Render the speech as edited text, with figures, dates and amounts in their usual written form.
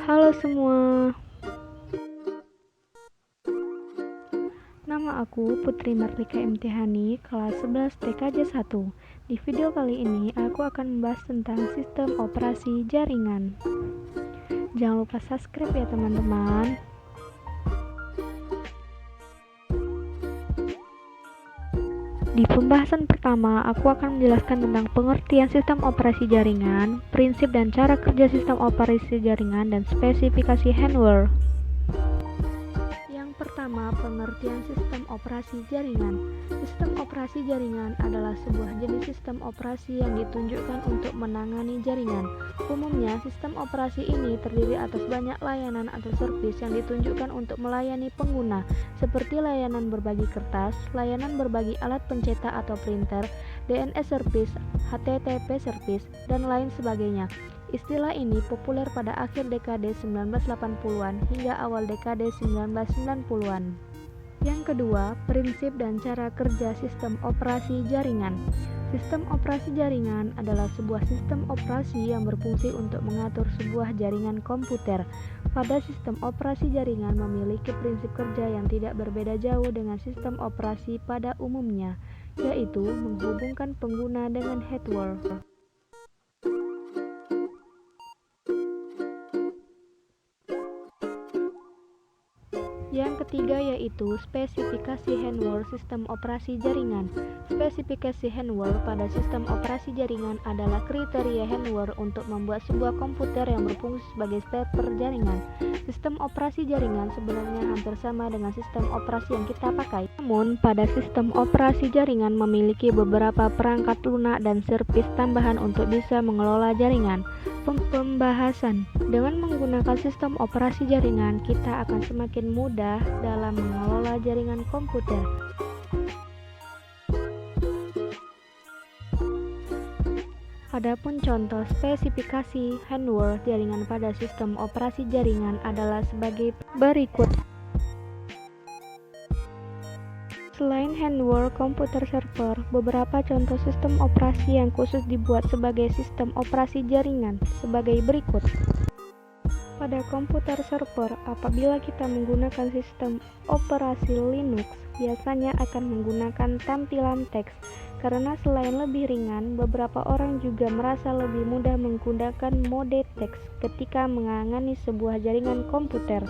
Halo semua, nama aku Putri Marlika Imtihani, kelas 11 TKJ 1. Di video kali ini aku akan membahas tentang sistem operasi jaringan. Jangan lupa subscribe ya teman-teman. Di pembahasan pertama, aku akan menjelaskan tentang pengertian sistem operasi jaringan, prinsip dan cara kerja sistem operasi jaringan, dan spesifikasi hardware. Yang pertama, pengertian sistem operasi jaringan. Sistem operasi jaringan adalah sebuah jenis sistem operasi yang ditunjukkan untuk menangani jaringan. Umumnya, sistem operasi ini terdiri atas banyak layanan atau servis yang ditunjukkan untuk melayani pengguna, seperti layanan berbagi kertas, layanan berbagi alat pencetak atau printer, DNS service, HTTP service, dan lain sebagainya. Istilah ini populer pada akhir dekade 1980-an hingga awal dekade 1990-an. Yang kedua, prinsip dan cara kerja sistem operasi jaringan. Sistem operasi jaringan adalah sebuah sistem operasi yang berfungsi untuk mengatur sebuah jaringan komputer. Pada sistem operasi jaringan memiliki prinsip kerja yang tidak berbeda jauh dengan sistem operasi pada umumnya, yaitu menghubungkan pengguna dengan hardware. Yang ketiga yaitu spesifikasi hardware sistem operasi jaringan. Spesifikasi hardware pada sistem operasi jaringan adalah kriteria hardware untuk membuat sebuah komputer yang berfungsi sebagai server jaringan. Sistem operasi jaringan sebenarnya hampir sama dengan sistem operasi yang kita pakai. Namun, pada sistem operasi jaringan memiliki beberapa perangkat lunak dan servis tambahan untuk bisa mengelola jaringan. Pembahasan. Dengan menggunakan sistem operasi jaringan, kita akan semakin mudah dalam mengelola jaringan komputer. Adapun contoh spesifikasi hardware jaringan pada sistem operasi jaringan adalah sebagai berikut. Selain hardware komputer server, beberapa contoh sistem operasi yang khusus dibuat sebagai sistem operasi jaringan sebagai berikut. Pada komputer server, apabila kita menggunakan sistem operasi Linux, biasanya akan menggunakan tampilan teks. Karena selain lebih ringan, beberapa orang juga merasa lebih mudah menggunakan mode teks ketika menangani sebuah jaringan komputer.